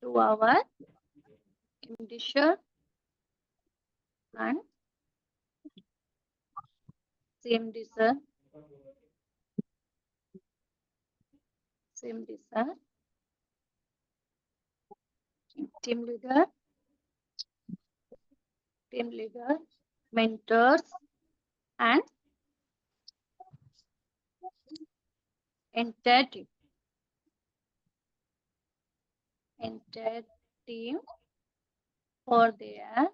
to our indicia and CMD sir. CMD sir. Team leader, mentors, and entire team for their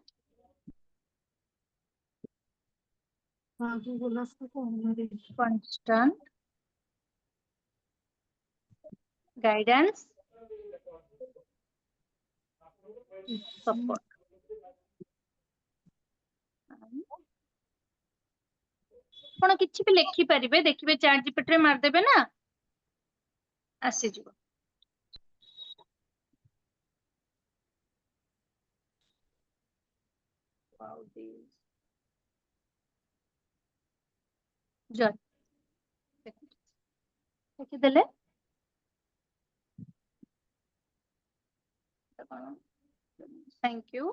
constant guidance, support. ଆପଣ କିଛି ବି ଲେଖି ପାରିବେ, ଦେଖିବେ chat GPT ରେ ମାରିଦେବେ ନା ଆସିଯିବ। ଦେଖିଦେଲେ थैंक यू।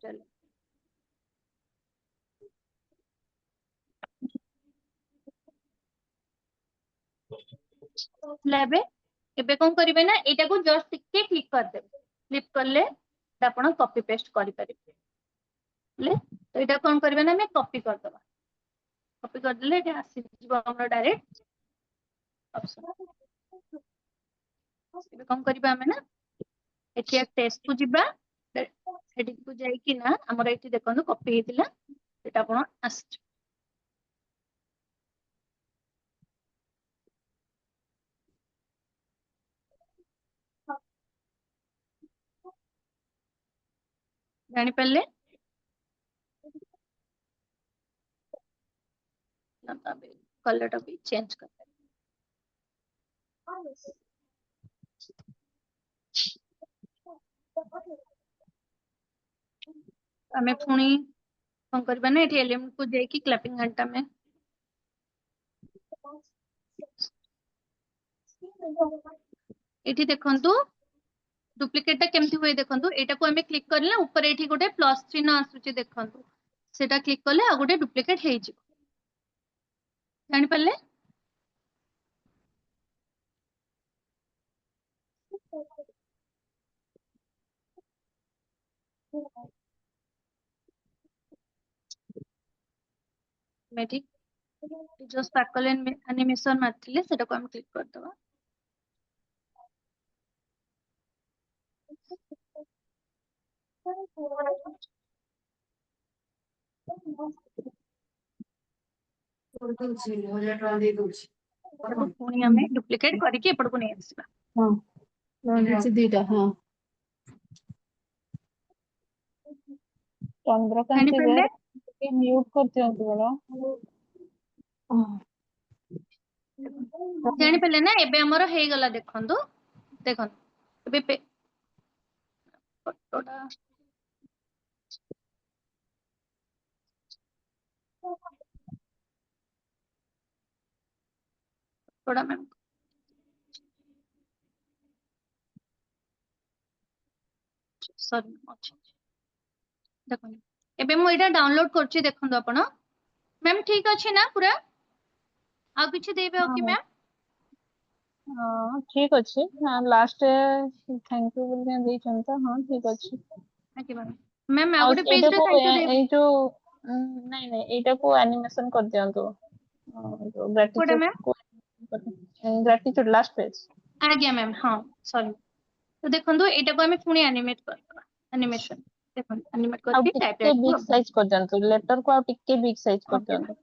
चलो लेबे एबे कोन करिवे ना एटा को जस्ट टिके क्लिक कर देबे, क्लिक करले आपण कॉपी पेस्ट करि परिबे ले। तो एटा कोन करिवे ना मैं कॉपी कर दबा, कॉपी कर देले एटा आसी जीवो हमर डायरेक्ट ऑप्शन। एबे कोन करिबा हमें ना एठी एक टेस्ट को जिबा, हेडिंग को जाई कि ना हमर एठी देखंदु कॉपी हेतिला एटा आपण आसी जानि पल्ले ना तबे कलर भी चेंज कर हमें पुणी कौन करबा ना एठी एलिमेंट को जाई कि क्लैपिंग घंटा में एठी देखंतु डुप्लिकेट केमती हुए देखंतु, एटा को हमें क्लिक करले ऊपर एठी गोटे प्लस चिन्ह आसुची देखंतु, सेटा क्लिक करले आ गोटे डुप्लिकेट हेइ जिवो। जानि पल्ले मैजिक जो स्पार्कल एनिमेशन मारथिले सेटा को हम क्लिक कर दबा। पुणी हमें डुप्लिकेट करके एपड़ को नहीं आसीबा। हां दीटा हां चंद्रकांत पल्ले के म्यूट करते हैं बोला। जानि पल्ले ना एबे हमर हेइ गला देखंतु, देखंतु एबे फोटोटा थोड़ा मैम सॉरी अच्छा देखो एबे मु एटा डाउनलोड करछि देखंतु आपण मैम ठीक अछि ना पूरा आ किछि देबे हो कि मैम? हां ठीक अछि हां लास्ट थैंक यू बोल दे चंता हां ठीक अछि ओके मैम मैम आ गोटे पेज एटा रे को थैंक यू दे ए जो नहीं नहीं एटा को एनिमेशन कर दियंतो जो कोडा ग्रेटिट्यूड मैम को ग्रेटिट्यूड लास्ट पेज आज्ञा मैम हां सॉरी तो देखंतु एटा को हमें पुणी एनिमेट करबा एनिमेशन देखंतु एनिमेट आउ करके टाइप टिके राइट को बिग साइज कर दियंतो लेटर को आउ टिके बिग साइज कर ओके दियंतो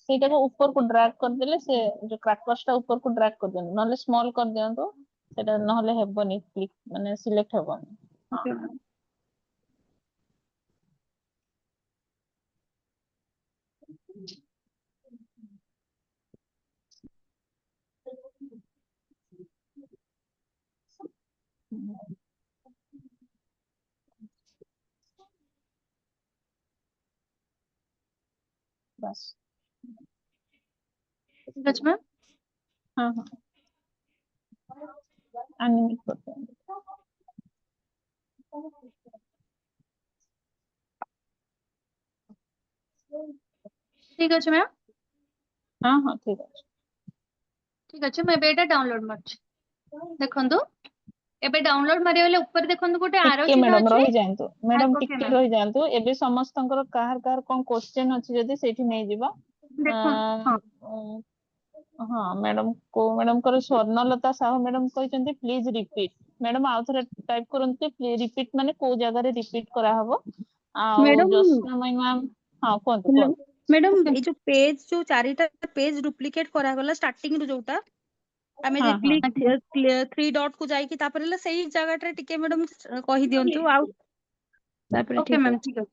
ସେଇଟାକୁ ଉପରକୁ ଡ୍ରାଗ କରିଦେଲେ ସେ ଯୋଉ କ୍ରାକର୍ସ ଟା ଉପରକୁ ଡ୍ରାଗ କରିଦିଅନ୍ତୁ, ନହେଲେ ସ୍ମଲ୍ କରିଦିଅନ୍ତୁ, ସେଟା ନହେଲେ ହେବନି କ୍ଲିକ୍ ମାନେ ସିଲେକ୍ଟ ହେବନି। Okay ma'am. ବାସ୍। ଠିକ ଅଛି ମ୍ୟାମ୍। ହଁ ହଁ ଆନିमेଟ୍ କରିଦିଅନ୍ତୁ। ଠିକ ଅଛି ମ୍ୟାମ୍। ହଁ ହଁ ଠିକ ଅଛି। ଠିକ ଅଛି, ମୁଁ ଏବେ ଏଇଟା ଡାଉନଲୋଡ ମାରୁଛି। ଦେଖନ୍ତୁ ଏବେ ଡାଉନଲୋଡ ମାରିଗଲେ ଉପରେ ଦେଖନ୍ତୁ ଗୋଟେ ଆରୋ ଟିକେ ଚିହ୍ନ ମ୍ୟାଡାମ ଅଛି। ରହିଯାଆନ୍ତୁ, ମ୍ୟାଡାମ ଓକେ ଟିକେ ମ୍ୟାମ୍। ରହିଯାଆନ୍ତୁ। ଏବେ ସମସ୍ତଙ୍କର କାହାର କଣ କ୍ୱେଶ୍ଚନ ଅଛି ଯଦି ସେଇଠି ନେଇଯିବ। ଦେଖନ୍ତୁ ହଁ ହଁ ମ୍ୟାଡାମ କୋଉ ମ୍ୟାଡାମଙ୍କର ସ୍ୱର୍ଣ୍ଣଲତା ସାହୁ ମ୍ୟାଡାମ କହିଛନ୍ତି ପ୍ଲିଜ ରିପିଟ୍। ମ୍ୟାଡାମ ଆଉ ଥରେ ଟାଇପ କରନ୍ତୁ, ରିପିଟ୍ ମାନେ କୋଉ ଜାଗାରେ ରିପିଟ୍ କରାହବ। ଆଉ ମ୍ୟାଡାମ ଜ୍ୟୋତ୍ସ୍ନାମୟୀ ମ୍ୟାମ, ହଁ କୁହନ୍ତୁ ହ୍ୟାଲୋ କୁହନ୍ତୁ। ମ୍ୟାଡାମ, ଓକେ ଏଇ ଯୋଉ ପେଜ ଯୋଉ 4ଟା ପେଜ ଡୁପ୍ଲିକେଟ କରାଗଲା ଷ୍ଟାର୍ଟିଂ ରୁ ଯୋଉଟା ଆମେ ହଁ ହଁ ଥ୍ରୀ ଡଟ୍ କୁ ଯାଇକି ତାପରେ ହେଲା ସେଇ ଜାଗାଟାରେ ଟିକେ ମ୍ୟାଡାମ କହିଦିଅନ୍ତୁ ଆଉ ତାପରେ ଓକେ ଠିକ ମ୍ୟାମ୍ ଅଛି। ଠିକ ଅଛି।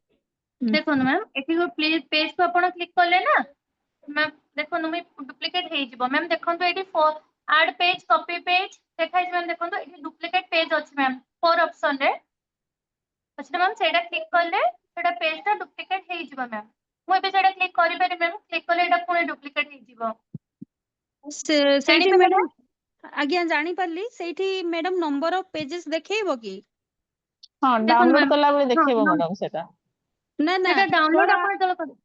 ହୁଁ। ଦେଖନ୍ତୁ ମ୍ୟାମ୍ ଏଠି ପ୍ଲିଜ ପେଜ କୁ ଆପଣ କ୍ଲିକ କଲେ ନା ମ୍ୟାମ୍, ଦେଖନ୍ତୁ ମୁଁ ଡୁପ୍ଲିକେଟ ହେଇଯିବ। ମ୍ୟାମ୍ ଦେଖନ୍ତୁ ଏଠି ଆଡ୍ ପେଜ କପି ପେଜ ଦେଖାଇଛି ମ୍ୟାମ୍। ଦେଖନ୍ତୁ ଏଠି ଡୁପ୍ଲିକେଟ ପେଜ ଅଛି ମ୍ୟାମ୍ 4 ଅପସନ ରେ ଅଛି ମ୍ୟାମ୍। ସେଇଟା କ୍ଲିକ କଲେ ସେଇଟା ପେଜ ଟା ଡୁପ୍ଲିକେଟ ହେଇଯିବ ମ୍ୟାମ୍। ମୁଁ ଏବେ ସେଇଟା କ୍ଲିକ କରିପାରିବି ମ୍ୟାମ୍। କ୍ଲିକ କଲେ ଏଇଟା ପୁଣି ଡୁପ୍ଲିକେଟ ହେଇଯିବ। ସେଇଠି ଜାଣିପାରିଲେ ନା? ମ୍ୟାଡାମ, ଆଜ୍ଞା ଜାଣିପାରିଲି। ସେଇଠି ମ୍ୟାଡାମ ନମ୍ବର ଅଫ ପେଜେସ୍ ଦେଖେଇବ କି? ହଁ ଦେଖନ୍ତୁ ଡାଉନଲୋଡ ମ୍ୟାମ୍, କଲା ବେଳେ ହଁ ଦେଖେଇବ ମ୍ୟାଡାମ ସେଟା। ନା ନା ସେଇଟା ଡାଉନଲୋଡ କଣ, ଆପଣ ଯେତେବେଳେ କରିବେ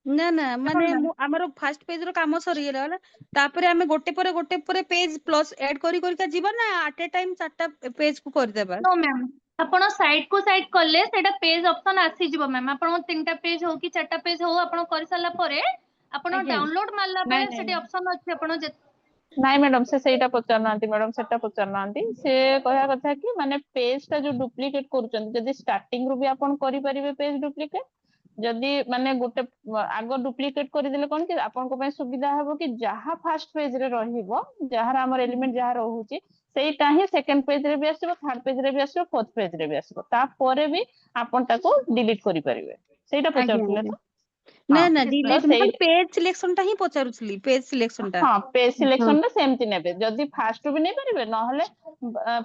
ନା ନା ମାନେ ଦେଖନ୍ତୁ ମ୍ୟାମ୍। ଆମର ଫାଷ୍ଟ ପେଜ ର କାମ ସରିଗଲା, ତାପରେ ଆମେ ଗୋଟେ ପରେ ପେଜ ପ୍ଲସ୍ ଏଡ୍ କରିକା ଯିବା ନା ଆଟ ଏ ଟାଇମ 4ଟା ପେଜ କୁ କରିଦେବା? नो ମ୍ୟାମ୍, ଆପଣ ସାଇଡ କୁ ସାଇଡ କଲେ ସେଇଟା ପେଜ ଅପସନ ଆସିଯିବ ମ୍ୟାମ୍। ଆପଣଙ୍କ 3ଟା ପେଜ ହଉ କି 4ଟା ପେଜ ହଉ, ଆପଣ କରିସାରିଲା ପରେ ଆପଣ ଆଜ୍ଞା। ଡାଉନଲୋଡ ମାରିଲା ନାଇଁ ବେଳେ ନାଇଁ ସେଠି ଅପସନ ଅଛି ଆପଣ ନାଇଁ ମ୍ୟାଡାମ, ସେ ସେଇଟା ପଚାରୁନାହାନ୍ତି ମ୍ୟାଡାମ, ସେଟା ପଚାରୁନାହାନ୍ତି। ସେ କହିବା କଥା କି ମାନେ ପେଜ ଟା ଯୋଉ ଡୁପ୍ଲିକେଟ କରୁଛନ୍ତି, ଯଦି ଷ୍ଟାର୍ଟିଂ ରୁ ବି ଆପଣ କରିପାରିବେ ପେଜ ଡୁପ୍ଲିକେଟ। ଯଦି ମାନେ ଗୋଟେ ଆଗ ଡୁପ୍ଲିକେଟ କରିଦେଲେ କଣ କି ଆପଣଙ୍କ ପାଇଁ ସୁବିଧା ହବ କି ଯାହା ଫାଷ୍ଟ ପେଜ ରେ ରହିବ, ଯାହାର ଆମର ଏଲିମେଣ୍ଟ ଯାହା ରହୁଛି ସେଇଟା ହିଁ ସେକେଣ୍ଡ ପେଜ ରେ ବି ଆସିବ, ଥାର୍ଡ ପେଜ ରେ ବି ଆସିବ, ଫୋର୍ଥ ପେଜ ରେ ବି ଆସିବ। ତାପରେ ବି ଆପଣ ତାକୁ ଡିଲିଟ କରିପାରିବେ। ସେଇଟା ଆଜ୍ଞା ପଚାରୁଥିଲେ ଆଜ୍ଞା। ତ? ନା ହଁ ନା ତ ଡିଲିଟ, ମୁଁ ସେଇ ଖାଲି ପେଜ ସିଲେକ୍ସନ ଟା ହିଁ ପଚାରୁଥିଲି, ପେଜ ସିଲେକ୍ସନ ଟା। ହଁ ପେଜ ହଁ ସିଲେକ୍ସନ ଟା ସେମିତି ନେବେ। ଯଦି ଫାଷ୍ଟ ବି ନେଇପାରିବେ, ନହେଲେ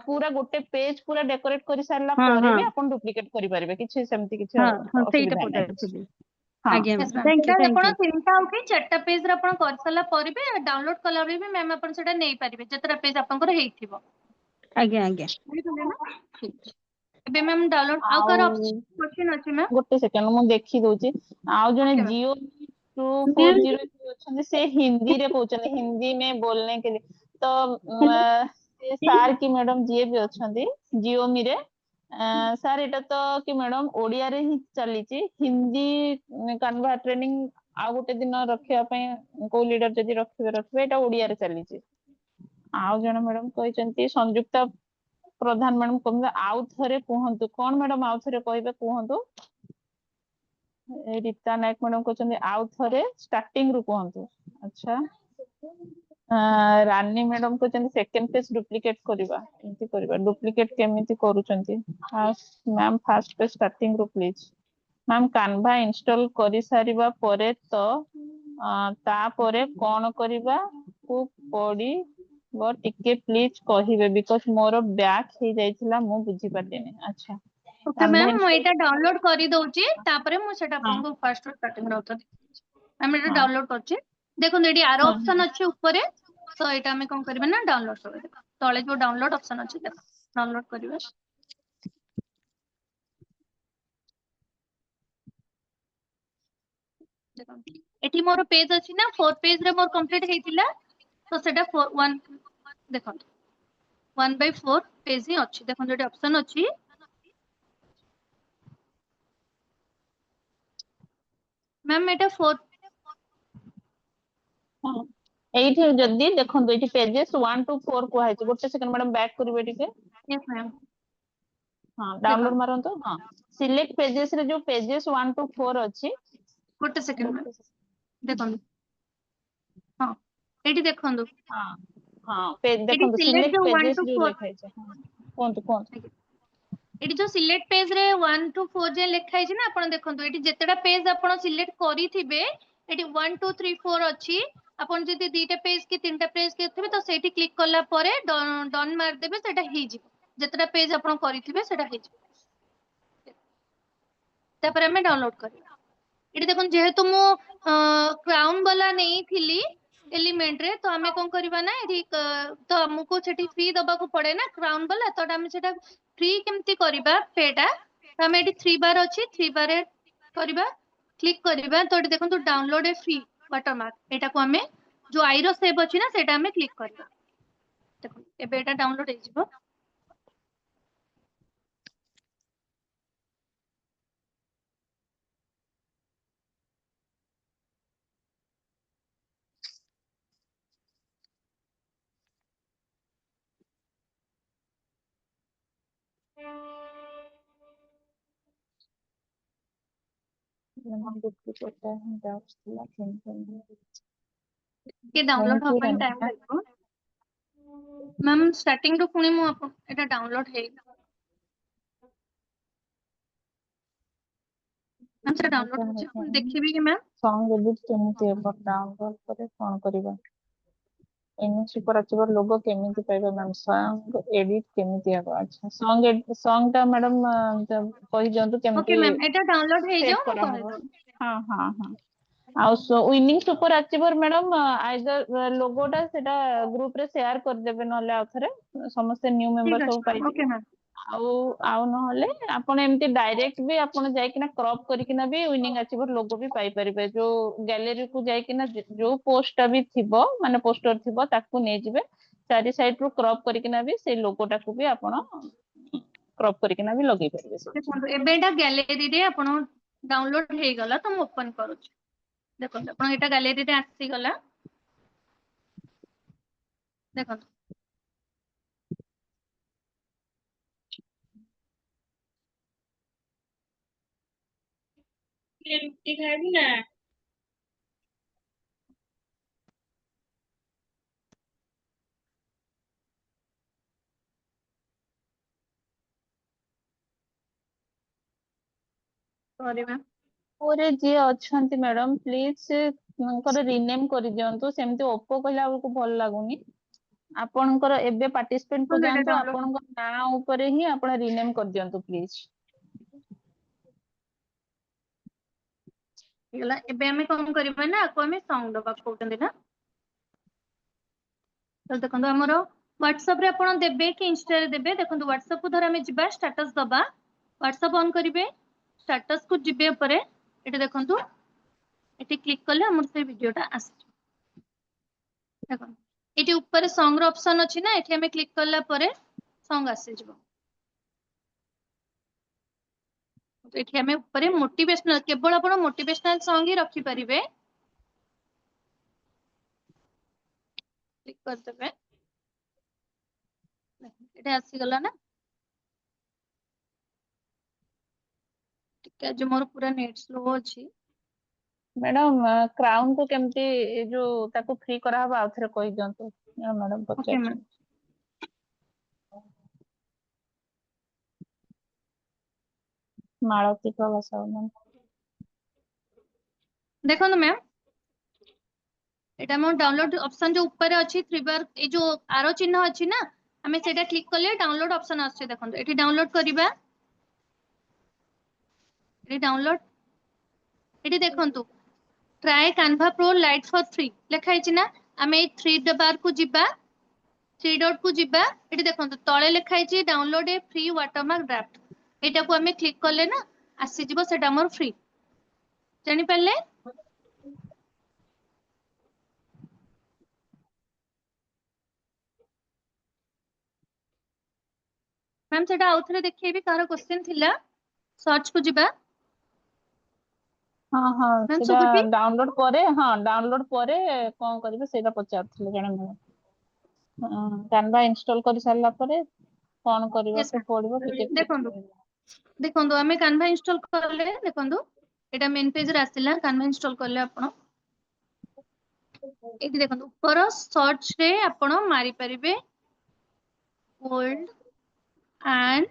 ପୁରା ଗୋଟେ ପେଜ ପୁରା ଡେକୋରେଟ କରି ସାରିଲା ହଁ ପରେ ହଁ ବି ଆପଣ ଡୁପ୍ଲିକେଟ କରିପାରିବେ। କିଛି ସେମିତି କିଛି ହଁ ହଁ ସେଇଟା ଅସୁବିଧା ନାହିଁ। ପଚାରୁଥିଲି। ହଁ ଆଜ୍ଞା yes ma'am, ma'am. Thank you ସେଇଟା ଥ୍ୟାଙ୍କ ଆପଣ ୟୁ। 3ଟା ହଉ କି 4ଟା ପେଜ ରେ ଆପଣ କରିସାରିଲା ପରେ ବି ଡାଉନଲୋଡ କଲା ବେଳେ ବି ମ୍ୟାମ୍ ଆପଣ ସେଇଟା ନେଇପାରିବେ, ଯେତେଟା ପେଜ ଆପଣଙ୍କର ହେଇଥିବ। ଆଜ୍ଞା ଆଜ୍ଞା। ବୁଝିପାରିଲେ ନା? ଠିକ ଅଛି। ଏବେ ମ୍ୟାମ୍ ଡାଉନଲୋଡ ଆଉ ଆଉ କାହାର କ୍ୱେଶ୍ଚନ ଅଛି ମ୍ୟାମ୍? ଗୋଟେ ସେକେଣ୍ଡ ମୁଁ ଦେଖି ଦଉଛି। ଆଉ ଜଣେ ଓକେ ମ୍ୟାମ୍। ଜିଓ ମ୍ୟାମ୍ 240 ଅଛନ୍ତି, ସେ ହିନ୍ଦୀରେ କହୁଛନ୍ତି, ହିନ୍ଦୀ में बोलने के लिए। ତ ହ୍ୟାଲୋ ସେ ସାର୍ କି ମ୍ୟାଡାମ ଯିଏ ବି ଅଛନ୍ତି ଜିଓମି ରେ, ସାର୍ ଏଇଟା ତ କି ମ୍ୟାଡାମ ଓଡିଆରେ ହିଁ ଚାଲିଛି। ହିନ୍ଦୀ କାନଭା ଟ୍ରେନିଂ ଆଉ ଗୋଟେ ଦିନ ରଖିବା ପାଇଁ କୋଉ ଲିଡର ଯଦି ରଖିବେ, ଏଇଟା ଓଡିଆରେ ଚାଲିଛି। ଆଉ ଜଣେ ମ୍ୟାଡାମ କହିଛନ୍ତି ସଂଯୁକ୍ତା ପ୍ରଧାନ ମ୍ୟାଡାମ କହୁଛନ୍ତି ଆଉ ଥରେ କୁହନ୍ତୁ। କଣ ମ୍ୟାଡାମ ଆଉ ଥରେ କହିବେ କୁହନ୍ତୁ? ରୀତା ନାୟକ ମ୍ୟାଡାମ କହୁଛନ୍ତି ଆଉ ଥରେ ଷ୍ଟାର୍ଟିଂ ରୁ କୁହନ୍ତୁ। ଆଚ୍ଛା, ରାନୀ ମ୍ୟାଡାମ କହୁଛନ୍ତି ସେକେଣ୍ଡ ପେଜ ଡୁପ୍ଲିକେଟ କରିବା। କେମିତି କରିବା? ଡୁପ୍ଲିକେଟ କେମିତି କରୁଛନ୍ତି? ମ୍ୟାମ ଫାଷ୍ଟ ପେଜ ଷ୍ଟାର୍ଟିଂ ରୁ ପ୍ଲିଜ। ମ୍ୟାମ କାନଭା ଇନଷ୍ଟଲ କରିସାରିବା ପରେ ତ ତାପରେ କଣ କରିବାକୁ ପଡିବ ଟିକେ ପ୍ଲିଜ କହିବେ, ବିକଜ ମୋର ବ୍ୟାକ୍ ହେଇଯାଇଥିଲା, ମୁଁ ବୁଝିପାରିଲିନି। ଆଚ୍ଛା, ଓକେ କାନଭା ମ୍ୟାମ୍, ମୁଁ ଇନଷ୍ଟଲ ଏଇଟା ଡାଉନଲୋଡ କରିଦଉଛି, ତାପରେ ମୁଁ ସେଟା ହଁ ଆପଣଙ୍କୁ ଫାର୍ଷ୍ଟ ଷ୍ଟାର୍ଟିଂ ରୁ ଆଉଥରେ ଆମେ ଏଇଟା ହଁ ଡାଉନଲୋଡ କରୁଛି। ଦେଖନ୍ତୁ ଏଠି ଆର ହଁ ଅପସନ ଅଛି ଉପରେ, ତ ଏଇଟା ଆମେ କଣ କରିବା ନା ଡାଉନଲୋଡ କରିବା। ତଳେ ଯୋଉ ଡାଉନଲୋଡ ଅପସନ ଅଛି ଦେଖ, ଡାଉନଲୋଡ କରିବା। ଦେଖନ୍ତୁ ଏଠି ମୋର ପେଜ ଅଛି ନା, 4 ପେଜ ରେ ମୋର କମ୍ପ୍ଲିଟ ହେଇଥିଲା, ତ ସେଟା 1 ଦେଖନ୍ତୁ 1/4 ପେଜ ହିଁ ଅଛି। ଦେଖନ୍ତୁ ଏଠି ଅପସନ ଅଛି, ମ୍ୟାମ୍ ଏଇଟା 4। ହଁ ଏଇଠି ଯଦି ଦେଖନ୍ତୁ, ଏଇଠି ପେଜେସ୍ 1 to 4 କୁହାଯାଇଛି। ଗୋଟେ ସେକେଣ୍ଡ ମ୍ୟାଡାମ ବ୍ୟାକ୍ କରିବେ ଟିକେ। Yes ma'am. ହଁ ଡାଉନଲୋଡ ଦେଖନ୍ତୁ ମାରନ୍ତୁ। ହଁ ସିଲେକ୍ଟ ପେଜେସ୍ ରେ ଯୋଉ ପେଜେସ୍ 1 to 4 ଅଛି, ଗୋଟେ ସେକେଣ୍ଡ ମ୍ୟାମ୍। ଗୋଟେ ଦେଖନ୍ତୁ ହଁ ଏଠି ଦେଖନ୍ତୁ ହଁ ହଁ ପେଜ ଏଠି ଦେଖନ୍ତୁ ସିଲେକ୍ଟ ସିଲେକ୍ଟ ଯୋଉ 1 ପେजेସ୍ to ଯୋଉ 4 ଲେଖା ହେଇଛି କୁହନ୍ତୁ କୁହନ୍ତୁ। ଏଠି ଯୋଉ ସିଲେକ୍ଟ ପେଜ ରେ 1 to 4 ଯାଏ ଲେଖା ହେଇଛି ନା, ଆପଣ ଦେଖନ୍ତୁ ଏଠି ଯେତେଟା ପେଜ ଆପଣ ସିଲେକ୍ଟ କରିଥିବେ ଏଠି 1 2 3 4 ଅଛି। ଆପଣ ଯଦି ଦିଟା ପେଜ କି ତିନିଟା ପେଜ କରିଥିବେ ତ ସେଇଠି କ୍ଲିକ୍ କଲା ପରେ ଡନ୍ ମାରିଦେବେ, ସେଟା ହେଇଯିବ। ଯେତେଟା ପେଜ ଆପଣ କରିଥିବେ ସେଟା ହେଇଯିବ। ତାପରେ ଆମେ ଡାଉନଲୋଡ କରିବା। ଏଠି ଦେଖନ୍ତୁ ଯେହେତୁ ମୁଁ କ୍ରାଉନ ବାଲା ନେଇଥିଲି ଏଲିମେଣ୍ଟ ରେ, ତ ଆମେ କଣ କରିବା ନା ଏଠି ତ ଆମକୁ ସେଠି ଫ୍ରି ଦବାକୁ ପଡେ ନା କ୍ରାଉନ ବାଲା, ତ ଆମେ ସେଟା ଫ୍ରି କେମିତି କରିବା ପେଟା, ତ ଆମେ ଏଠି 3 ବାର ଅଛି 3 ବାରେ କରିବା, କ୍ଲିକ୍ କରିବା। ତ ଏଠି ଦେଖନ୍ତୁ ଡାଉନଲୋଡ ଏ ଫ୍ରି ୱାଟରମାର୍କ, ଏଟାକୁ ଆମେ ଯୋଉ ଆଇର ସେଭ୍ ଅଛି ନା ସେଇଟା ଆମେ କ୍ଲିକ୍ କରିବା। ଦେଖନ୍ତୁ ଏବେ ଏଟା ଡାଉନଲୋଡ ହେଇଯିବ। ଟିକେ ଡାଉନଲୋଡ ହବା ପାଇଁ ଟାଇମ ଲାଗିବ ମ୍ୟାମ୍। ଷ୍ଟାର୍ଟିଂ ରୁ ପୁଣି ମୁଁ ଏଟା ଡାଉନଲୋଡ ହେଇନି ମ୍ୟାମ୍, ସେଟା ଡାଉନଲୋଡ ହଉଛି ପୁଣି ଦେଖିବି କି ମ୍ୟାମ୍? ସଙ୍ଗ ଏଡିଟ୍ କେମିତି ହେବ? ଡାଉନଲୋଡ ପରେ କଣ କରିବା? ଇମେଜ ସୁପର ଆଚିଭର ଲୋଗୋ କେମିତି ପାଇବା ମ୍ୟାମ୍? ସଙ୍ଗ ଏଡିଟ୍ କେମିତି ହେବ? ଆଚ୍ଛା ସଙ୍ଗ ଟା ମ୍ୟାଡମ କହିଦିଅନ୍ତୁ ଓକେ କେମିତି ମ୍ୟାମ୍, ଏଟା ଡାଉନଲୋଡ ସେଟ୍ ହେଇଯାଉ ମୁଁ କରାହବ। କହିଦେବି। ହଁ ହଁ ହଁ। ଆଉ winning super achiever madam either ଲୋଗୋଟା ସେଟା ଗ୍ରୁପ ରେ ସେୟାର କରିଦେବେ, ନହେଲେ ଆଉ ଥରେ ସମସ୍ତେ ନ୍ୟୁ ମେମ୍ବର ଠିକ ସବୁ ଅଛି ମ୍ୟାମ୍, ପାଇଯିବେ। Okay ma'am. ଆଉ ଆଉ ନହେଲେ ଆପଣ ଏମିତି ଡାଇରେକ୍ଟ ବି ଆପଣ ଯାଇକିନା କ୍ରପ୍ କରିକିନା ବି ୱିନିଂ ଆଚିଭର ଲୋଗୋ ବି ପାଇପାରିବେ। ଯୋଉ ଗ୍ୟାଲେରୀ କୁ ଯାଇକିନା ଯୋଉ ପୋଷ୍ଟ ଟା ବି ଥିବ ମାନେ ପୋଷ୍ଟର ଥିବ ତାକୁ ନେଇଯିବେ, ଚାରି ସାଇଡ ରୁ କ୍ରପ୍ କରିକିନା ବି ସେଇ ଲୋଗୋଟାକୁ ବି ଆପଣ କ୍ରପ୍ କରିକିନା ବି ଲଗେଇ ପାରିବେ ସେଠି। ଦେଖନ୍ତୁ ଏବେ ଏଟା ଗ୍ୟାଲେରୀରେ ଆପଣ ଡାଉନଲୋଡ ହେଇଗଲା, ତ ମୁଁ ଓପନ କରୁଛି। ଦେଖନ୍ତୁ ଆପଣ ଏଟା ଗ୍ୟାଲେରୀରେ ଆସିଗଲା, ଦେଖନ୍ତୁ ରୁଟି ଖାଇବି ନା? Sorry ma'am. ଓରେ ଯିଏ ଅଛନ୍ତି ମ୍ୟାଡମ ପ୍ଲିଜ ତାଙ୍କର ରିନେମ୍ କରିଦିଅନ୍ତୁ। ସେମିତି ଓପୋ କହିଲା ବେଳକୁ ଭଲ ଲାଗୁନି। ଆପଣଙ୍କର ଏବେ ପାର୍ଟିସିପେଣ୍ଟ କୁ ଏଟା ଯାଆନ୍ତୁ, ଡାଉନଲୋଡ ଆପଣଙ୍କ ନାଁ ଉପରେ ହିଁ ଆପଣ ରିନେମ୍ କରିଦିଅନ୍ତୁ ପ୍ଲିଜ। ହେଇଗଲା। ଏବେ ଆମେ କଣ କରିବା ନା ଆକୁ ଆମେ ସଙ୍ଗ ଦବାକୁ କହୁଛନ୍ତି ନା। ତ ଦେଖନ୍ତୁ ଆମର ହ୍ୱାଟ୍ସଆପ ରେ ଆପଣ ଦେବେ କି ଇନଷ୍ଟା ରେ ଦେବେ। ଦେଖନ୍ତୁ ହ୍ୱାଟ୍ସଆପ କୁ ଧର ଆମେ ଯିବା ଷ୍ଟାଟସ ଦବା, ହ୍ୱାଟ୍ସଆପ ଅନ୍ କରିବେ, ଷ୍ଟାଟସ କୁ ଯିବେ ଉପରେ, ଏଠି ଦେଖନ୍ତୁ ଏଠି କ୍ଲିକ୍ କଲେ ଆମର ସେଇ ଭିଡିଓଟା ଆସିଯିବ। ଦେଖନ୍ତୁ ଏଠି ଉପରେ ସଙ୍ଗ ର ଅପସନ ଅଛି ନା, ଏଠି ଆମେ କ୍ଲିକ୍ କଲା ପରେ ସଙ୍ଗ ଆସିଯିବ। ଏଠି ଆମେ ଉପରେ ମୋଟିଭେଶନାଲ, କେବଳ ଆପଣ ମୋଟିଭେଶନାଲ ସଙ୍ଗ ହିଁ ରଖିପାରିବେ। କ୍ଲିକ୍ କରିଦେବେ, ଏଠି ଆସିଗଲା ନା। ଟିକେ ଆଜି ମୋର ପୁରା ନେଟ୍ ସ୍ଲୋ ଅଛି। ମ୍ୟାଡାମ କ୍ରାଉନ କୁ କେମିତି ଏ ଯୋଉ ତାକୁ ଫ୍ରି କରାହବ ଆଉ ଥରେ କହିଦିଅନ୍ତୁ। Madam okay ma'am. ପଚାରୁଛନ୍ତି। ମାଳତୀ ପ୍ରଭାସ ମ୍ୟାମ। ଦେଖନ୍ତୁ ମ୍ୟାମ୍, ଏଟା ମୋ ଡାଉନଲୋଡ ଅପସନ ଯୋଉ ଉପରେ ଅଛି, ଏଇ ଯୋଉ ଆରୋ ଚିହ୍ନ ଅଛି ନା, ଆମେ ସେଇଟା କ୍ଲିକ୍ କଲେ ଡାଉନଲୋଡ ଅପସନ ଆସୁଛି। ଦେଖନ୍ତୁ ଏଠି ଡାଉନଲୋଡ କରିବା, ଏଠି ଡାଉନଲୋଡ, ଏଠି ଦେଖନ୍ତୁ try Canva pro light for free ଲେଖା ହେଇଛି ନା, ଆମେ ଏଇ 3 ବାର କୁ ଯିବା, 3 ଡଟ୍ କୁ ଯିବା, ଏଠି ଦେଖନ୍ତୁ ତଳେ ଲେଖା ହେଇଛି ଡାଉନଲୋଡ ଏ ଫ୍ରି ୱାଟରମାର୍କ ଡ୍ରାଫ୍ଟ। ଏଇଟାକୁ ଆମେ କ୍ଲିକ୍ କଲେ ନା ଆସିଯିବ, ସେଟା ଆମର ଫ୍ରି। ଜାଣିପାରିଲେ? ମ୍ୟାମ୍ ସେଟା ଆଉ ଥରେ ଦେଖେଇବି, କାହାର କ୍ୱେଶ୍ଚନ ଥିଲା, ସର୍ଚ୍ଚ କୁ ଯିବା। ହଁ ହଁ ମ୍ୟାମ୍ ସେଟା ଶୁଭୁଛି? ଡାଉନଲୋଡ ପରେ, ହଁ ଡାଉନଲୋଡ ପରେ କଣ କରିବେ ସେଇଟା ପଚାରୁଥିଲେ ଜଣେ ମ୍ୟାଡାମ। କାନଭା ଇନଷ୍ଟଲ କରି ସାରିଲା ପରେ କଣ ୟେସ୍ କରିବାକୁ ମ୍ୟାମ୍। ପଡିବ ଟିକେ ଦେଖନ୍ତୁ ଦେଖନ୍ତୁ ଆମେ କାନଭା ଇନଷ୍ଟଲ କଲେ, ଦେଖନ୍ତୁ ଏଇଟା ମେନ୍ ପେଜରେ ଆସିଲା। କାନଭା ଇନଷ୍ଟଲ କଲେ ଆପଣ, ଏଠି ଦେଖନ୍ତୁ ଉପର ସର୍ଚ୍ଚ ରେ ଆପଣ ମାରି ପାରିବେ old and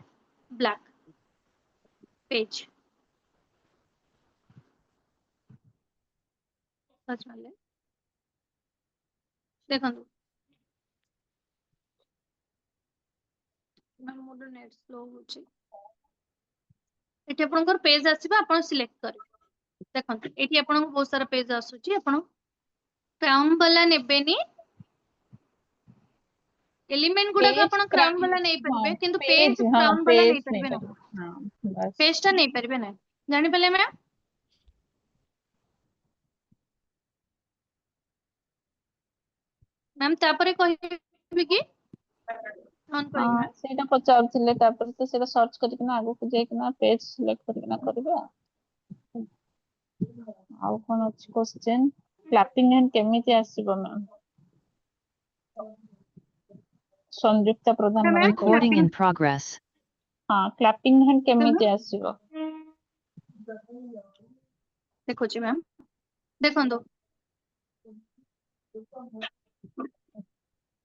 black page search ମାରିଲେ ଦେଖନ୍ତୁ ମ୍ୟାମ୍ ମୋର ନେଟ୍ ସ୍ଲୋ ହଉଛି ଏଠି ଆପଣଙ୍କର ପେଜ ଆସିବ ଆପଣ ସିଲେକ୍ଟ କରିବେ ଦେଖନ୍ତୁ ଏଠି ଆପଣଙ୍କୁ ବହୁତ ସାରା ପେଜ ଆସୁଛି ଆପଣ କ୍ରାଉନ ବାଲା ନେବେନି ଏଲିମେଣ୍ଟ ଗୁଡାକ पेज ଆପଣ କ୍ରାଉନ ବାଲା हाँ ନେଇପାରିବେ କିନ୍ତୁ पेज ପେଜ हाँ କ୍ରାଉନ ବାଲା पेज नहीं ନେଇପାରିବେ ନାହିଁ करेंगे हाँ बस ପେଜ ଟା ନେଇପାରିବେ ନାହିଁ ଜାଣିପାରିଲେ ମ୍ୟାମ୍ ମ୍ୟାମ୍ ତାପରେ କହିବେ କି ଅନ୍ କରିକି हाँ ମ୍ୟାମ୍ ସେଇଟା ପଚାରୁଥିଲେ ତାପରେ ତ ସେଇଟା ସର୍ଚ୍ଚ କରିକିନା ଆଗକୁ ଯାଇକିନା ପେଜ ସିଲେକ୍ଟ କରିକିନା କରିବା ଆଉ କଣ ଅଛି କ୍ୱେଶ୍ଚେନ୍ କ୍ଲାପିଂ ହ୍ୟାଣ୍ଡ କେମିତି ଆସିବ ma'am Sanjukta Pradhan ma'am ma'am Recording କ୍ଲାପିଂ in progress. ହଁ କ୍ଲାପିଂ ହ୍ୟାଣ୍ଡ କେମିତି ଆସିବ ଦେଖୁଛି ମ୍ୟାମ୍ ଦେଖନ୍ତୁ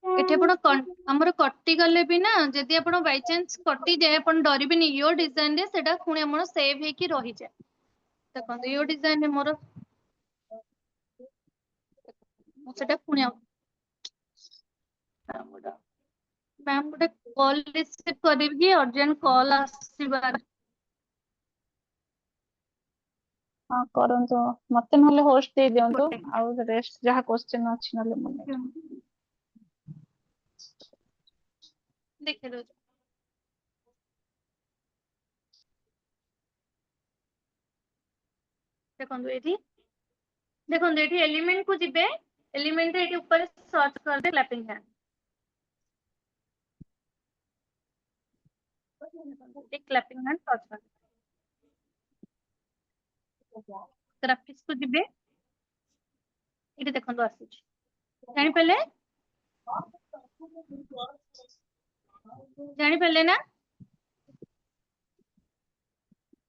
ଏଠି ଆପଣ ଆମର କଟିଗଲେ ବି ନା ଯଦି ଆପଣ ବାଇଚାନ୍ସ କଟିଯାଏ ଆପଣ ଡରିବେନି ଇଓ ଡିଜାଇନ ରେ ସେଟା ପୁଣି ଆମର ସେଭ୍ ହେଇକି ରହିଯାଏ ଦେଖନ୍ତୁ ଇଓ ଡିଜାଇନ ରେ ମୋର ମୁଁ ସେଟା ପୁଣି ମ୍ୟାମ୍ ଗୋଟେ କଲ୍ ରିସିଭ୍ କରିବି କି ଅର୍ଜେଣ୍ଟ କଲ୍ ଆସିବାର ହଁ କରନ୍ତୁ ମତେ ନହେଲେ ହୋଷ୍ଟ ଦେଇ ଦିଅନ୍ତୁ ଗୋଟେ ଆଉ ରେଷ୍ଟ ଯାହା କ୍ୱେଶ୍ଚେନ୍ ଅଛି ନହେଲେ ମୁଁ ନେଇଯିବି ଦେଖେଇ ଦଉଛି ଦେଖନ୍ତୁ ଏଠି ଏଲିମେଣ୍ଟ କୁ ଯିବେ ଏଲିମେଣ୍ଟ ରେ ଏଠି ଉପରେ ସର୍ଚ୍ଚ କରିଦେ କ୍ଲାପିଂ ହ୍ୟାଣ୍ଡ କ୍ଲାପିଂ ହ୍ୟାଣ୍ଡ ସର୍ଚ୍ଚ କରିଦେ ଗ୍ରାଫିକ୍ସ କୁ ଯିବେ ଏଠି ଦେଖନ୍ତୁ ଆସୁଛି ଜାଣିପାରିଲେ ନା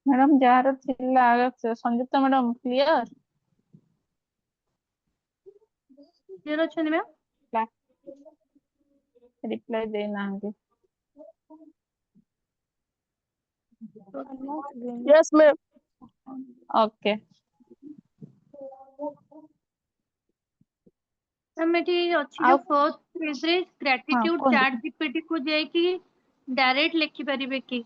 ମ୍ୟାଡାମ ଯାହାର ଥିଲା ସଂଯୁକ୍ତା ମ୍ୟାଡାମ କ୍ଲିୟର କ୍ଲିୟର ଅଛନ୍ତି ମ୍ୟାମ୍ ରିପ୍ଲାଇ ଦେଇନାହାନ୍ତି Yes, ma'am. ଓକେ ମ୍ୟାମ୍ ଏଠି ଅଛି ଆଉ ଯୋଉ ଫର୍ଷ୍ଟ ପେଜରେ ହଁ ଗ୍ରାଟିଟ୍ୟୁଡ କୁହନ୍ତୁ ଚାଟ୍ ଜିପିଟି କୁ ଯାଇକି ଡାଇରେକ୍ଟ ଲେଖିପାରିବେ କି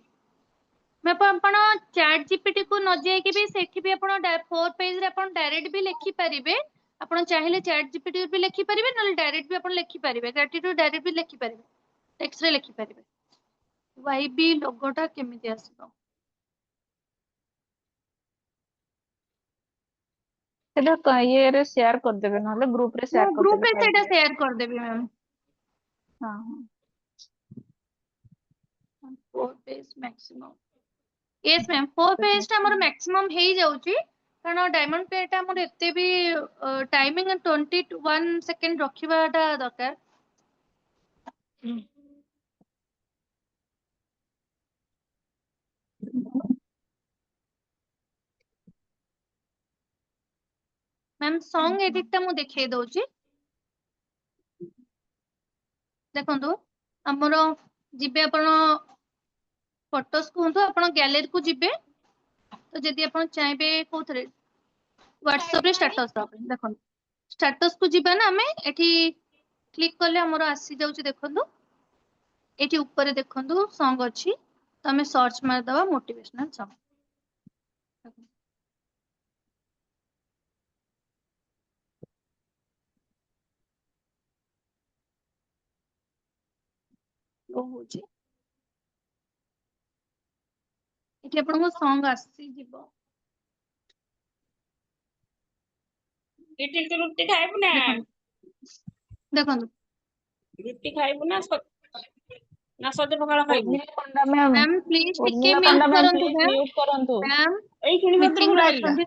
ମ୍ୟାମ୍ ଆପଣ ଚାଟ୍ ଜିପିଟି କୁ ନ ଯାଇକି ବି ସେଠି ବି ଆପଣ 4 ପେଜରେ ଆପଣ ଡାଇରେକ୍ଟ ବି ଲେଖିପାରିବେ ଆପଣ ଚାହିଁଲେ ଚାଟ୍ ଜିପିଟି ବି ଲେଖିପାରିବେ ନହେଲେ ଡାଇରେକ୍ଟ ବି ଆପଣ ଲେଖିପାରିବେ ଗ୍ରାଟିଟ୍ୟୁଡ ଡାଇରେକ୍ଟ ବି ଲେଖିପାରିବେ ଟେକ୍ସଟ ରେ ଲେଖିପାରିବେ ୱାଇବି ଲୋଗୋଟା କେମିତି ଆସିବ ସେଟା ଇଏରେ ସେୟାର କରିଦେବେ ନହେଲେ ଗ୍ରୁପ ରେ ମୁଁ ସେୟାର ଗ୍ରୁପ କରିଦେବେ ରେ ସେଇଟା କହିଦେବେ ସେୟାର କରିଦେବି ମ୍ୟାମ୍ ହଁ ହଁ 4 ପେଜ ମ୍ୟାକ୍ସିମମ୍ yes ମ୍ୟାମ୍ 4 ପେଜ ଟା ଆମର ମ୍ୟାକ୍ସିମମ୍ ହେଇଯାଉଛି କାରଣ ଡାୟମଣ୍ଡ ପେ ଟା ଆମର ଏତେ ବି ଟାଇମିଂ 21 ସେକେଣ୍ଡ ରଖିବାଟା ଦରକାର ମ୍ୟାମ୍ ସଙ୍ଗ ଏଡିଟ ଟା ମୁଁ ଦେଖେଇ ଦଉଛି ଦେଖନ୍ତୁ ଆମର ଯିବେ ଆପଣ ଫଟୋସ୍ କୁହନ୍ତୁ ଆପଣ ଗ୍ୟାଲେରୀ କୁ ଯିବେ ତ ଯଦି ଆପଣ ଚାହିଁବେ କୋଉଥିରେ ହ୍ୱାଟ୍ସଆପ ରେ ଷ୍ଟାଟସ୍ ଦବା ପାଇଁ ଦେଖନ୍ତୁ ଷ୍ଟାଟସ୍ କୁ ଯିବା ନା ଆମେ ଏଠି କ୍ଲିକ୍ କଲେ ଆମର ଆସି ଯାଉଛି ଦେଖନ୍ତୁ ଏଠି ଉପରେ ଦେଖନ୍ତୁ ସଙ୍ଗ ଅଛି ତ ଆମେ ସର୍ଚ୍ଚ ମାରିଦବା ମୋଟିଭେଶନାଲ ସଙ୍ଗ ହଉଛି ଏଠି ଆପଣଙ୍କ ସଙ୍ଗ ଆସିଯିବ ରୁଟି ଖାଇବୁ ନା ଦେଖନ୍ତୁ ରୁଟି ଖାଇବୁ ନା ନା ସଜ ପଖାଳ ଖାଇବୁ Urmila Panda ma'am ma'am please ଟିକେ ଉର୍ମିଲା ମ୍ୟୁଟ ପଣ୍ଡା ମ୍ୟାମ୍ କରନ୍ତୁ ପ୍ଲିଜ ମ୍ୟାମ୍ ମ୍ୟୁଟ କରନ୍ତୁ ମ୍ୟାମ୍ ଏଇ କ୍ଷଣି ମିଟିଂ ଭଦ୍ରପୁର ରେ ଆଇଲା ଅଛନ୍ତି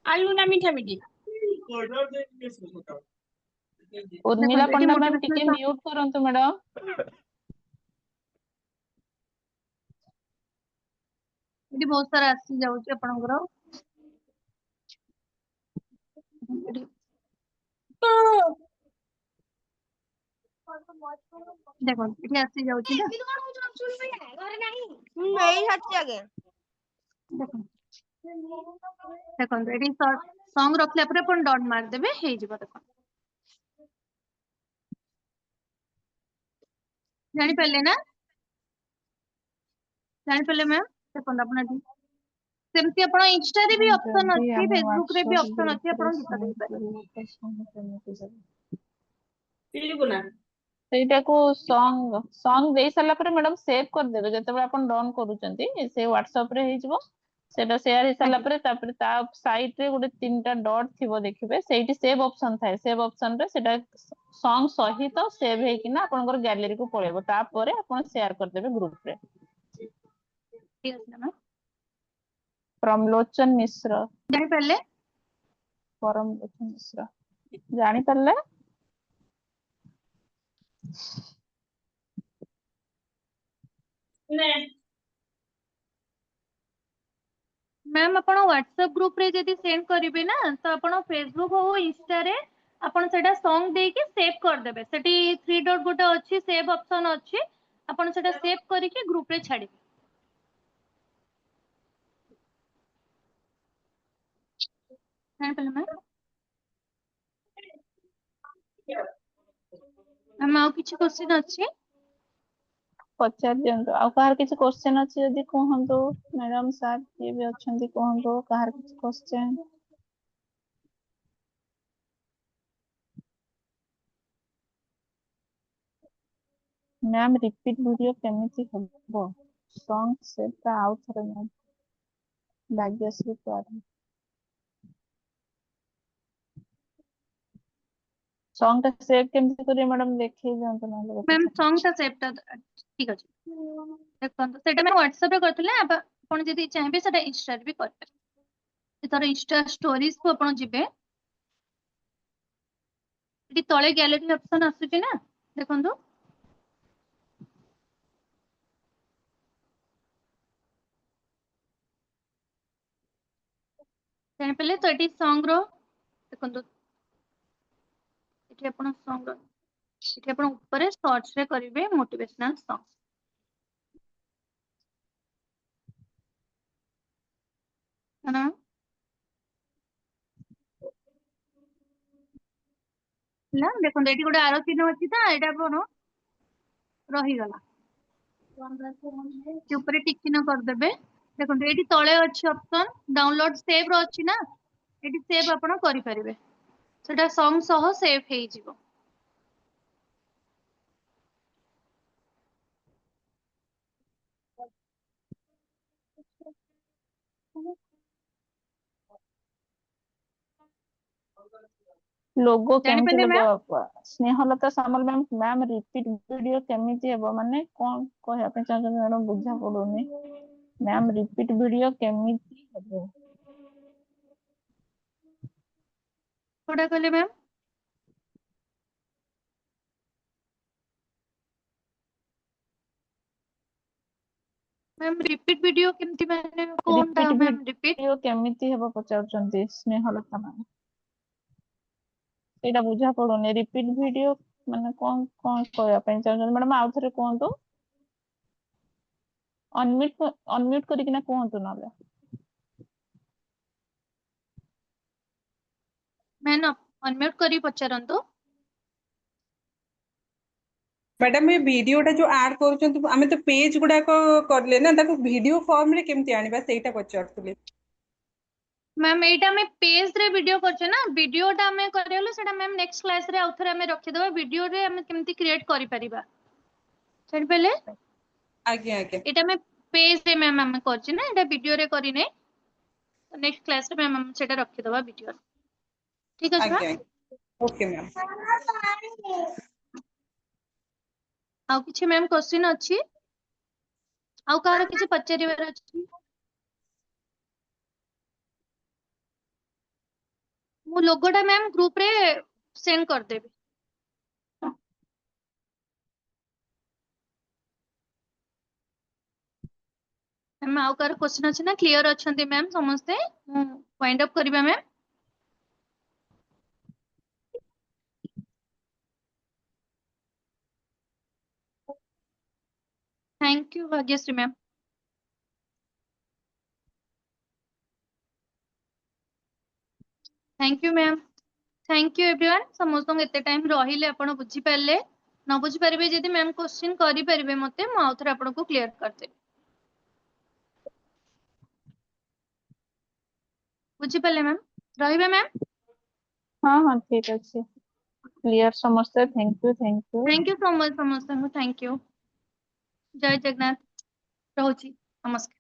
ଆଇଲୁ ନା ମିଠା ମିଠି ଉର୍ମିଲା ଦେଖନ୍ତୁ ଏଠି ପଣ୍ଡା ମ୍ୟାମ୍ ଟିକେ ମୋଟିଭେଶନାଲ ମ୍ୟୁଟ କରନ୍ତୁ ମ୍ୟାଡାମ ଏଠି ବହୁତ ସାରା ଆସି ଯାଉଛି ଆପଣଙ୍କର देखो ये आसी जाउची ना नहीं हटती आगे देखो देखो एडी सॉन्ग रखले पर अपन डॉट मार देबे हे जिवो देखो जानि पहले ना जानि पहले मैम देखो अपन एडी सेमती अपन इंस्टा रे भी ऑप्शन ଯଦି अछि ଆମେ फेसबुक रे भी WhatsApp ऑप्शन अछि ଗ୍ରୁପରେ अपन गीत ସେଣ୍ଡ ଦେଇ पारे କରିବା ତ ସଙ୍ଗ କେମିତି ଦେବେ? ପିଲିବୁ ନା ସେଇଟାକୁ ସଙ୍ଗ ଦେଇ ସାରିଲା ପରେ ମ୍ୟାଡାମ ସେଭ୍ କରିଦେବେ ଯେତେବେଳେ ଆପଣ ଡନ୍ କରୁଛନ୍ତି ସେ ହ୍ୱାଟ୍ସଆପ ରେ ହେଇଯିବ ସେଟା ସେୟାର ହେଇସାରିଲା ପରେ ତାପରେ ତା ସାଇଡ ରେ ଗୋଟେ 3ଟା ଡଟ୍ ଥିବ ଦେଖିବେ ସେଇଠି ସେଭ୍ ଅପସନ ଥାଏ ସେଭ୍ ଅପସନ ରେ ସେଟା ସଙ୍ଗ ସହିତ ସେଭ୍ ହେଇକିନା ଆପଣଙ୍କର ଗ୍ୟାଲେରୀ କୁ ପଳେଇବ ତାପରେ ଆପଣ ସେୟାର କରିଦେବେ ଗ୍ରୁପ ରେ ठीक अछि ना फ्रॉम लोचन मिश्र जानि पहले परम लोचन मिश्र ଜାଣିପାରିଲେ ନେ मैम अपन व्हाट्सएप ग्रुप रे जदी सेंड करिवे ना तो अपन फेसबुक हो इंस्टा रे अपन सेटा सॉन्ग दे के सेव कर देबे सेठी 3 डॉट गोटे अछि सेव ऑप्शन अछि अपन सेटा सेव करी के ग्रुप रे छाड़ी जानि पहले मैम आउ किछि क्वेश्चन अछि ପଚାରି ଦିଅନ୍ତୁ ଆଉ କାହାର କିଛି କ୍ୱେଶ୍ଚେନ ଅଛି ଯଦି କୁହନ୍ତୁ ମ୍ୟାଡାମ ସାର୍ କିଏ ବି ଅଛନ୍ତି କୁହନ୍ତୁ କାହାର କିଛି କ୍ୱେଶ୍ଚେନ ମ୍ୟାମ ରିପିଟ ଭିଡିଓ କେମିତି ହବ ସଙ୍ଗ ସେଟା ଆଉ ଥରେ ମ୍ୟାମ ଭାଗ୍ୟଶ୍ରୀ ପାର ସଙ୍ଗ ଟା ସେଭ୍ କେମିତି କରିବେ ମ୍ୟାଡାମ ଦେଖେଇ ଦିଅନ୍ତୁ ନହେଲେ ଗୋଟେ मैम ଥର। सॉन्ग ता सेव ता ठीक अछि देखंतु सेटा मैं व्हाट्सएप रे करथिले अपन जदी चाहबे सेटा इंस्टा रे भी करबे एथर इंस्टा स्टोरीज को अपन जिबे एटी तळे गैलरी ऑप्शन आसुची ना देखंतु जानि पहले तो एटी सॉन्ग रो देखंतु एटी अपन सॉन्ग रो एटी अपन ऊपर सर्च रे करिवे मोटिवेशनल सॉन्ग है ना ना देखंतु एटी गोटे आरो चिन्ह अछि ता एटा अपन रही गला के ऊपर टिक चिन्ह कर देबे देखंतु एटी तळे अछि ऑप्शन डाउनलोड सेव रो अछि ना एटी सेव अपन करि परिबे सेटा सॉन्ग सह सेव हेइ जिवो ଲୋଗो जानि କେମିତି पहले मैम ହେବ Snehalata Samal ma'am ma'am repeat video କେମିତି ହେବ ମାନେ କଣ କହିବା ପାଇଁ ଚାହୁଁଛନ୍ତି ମ୍ୟାଡାମ ବୁଝା ପଡୁନି ମ୍ୟାମ ରିପିଟ ଭିଡିଓ କେମିତି ହେବ कोडा कहले मैम मैम रिपीट वीडियो केमती माने कोनटा ରିପିଟ मैम रिपीट ଭିଡିଓ କେମିତି ହେବ ପଚାରୁଛନ୍ତି ସ୍ନେହଲତା ମ୍ୟାମ ସେଇଟା ବୁଝା ପଡୁନି ରିପିଟ ଭିଡିଓ ମାନେ କଣ କଣ କହିବା ପାଇଁ ଚାହୁଁଛନ୍ତି ମ୍ୟାଡାମ ଆଉ ଥରେ କୁହନ୍ତୁ ଅନମ୍ୟୁଟ କରିକିନା କୁହନ୍ତୁ ନହେଲେ मैम अनम्यूट करी पचारंतु मैडम ये वीडियोटा जो ऐड करूछंती आमे तो पेज गुडाक करले ना ताको वीडियो फॉर्म रे केमती आनिबा सेटा पचारतुले मैम एटा में पेज रे वीडियो करछे ना वीडियोटा में करेलो सेटा मैम नेक्स्ट क्लास रे आउथरे हमें रखि देबा वीडियो रे हमें केमती क्रिएट करि परिबा छड पहले आगे आगे एटा में पेज रे मैम हमें करछे ना एटा वीडियो रे करी नै नेक्स्ट क्लास रे मैम हम सेटा रखि देबा वीडियो ठीक अछि आगे मैम आगे ओके मैम आउ किछि मैम क्वेश्चन अछि आउ कार किछि पचारिबार अछि मु लोगोटा मैम ग्रुप रे सेंड कर देबी मैम आउ कार क्वेश्चन अछि ना क्लियर अछंती मैम समस्ते वाइंड अप करबा ma'am thank you Bhagyashree ma'am. Thank you ma'am. Thank you everyone. समस्त एते टाइम रहिले आपण बुझी पारले, न बुझी पारिबे जदि मैम क्वेश्चन करि परिबे मते म आउथरे आपण को क्लियर करते। बुझी पारले मैम? रहिबे मैम? हाँ हाँ ठीक अच्छे क्लियर समस्ते thank you thank you so much समस्त को थैंक यू। जय जगन्नाथ। रहूची नमस्कार।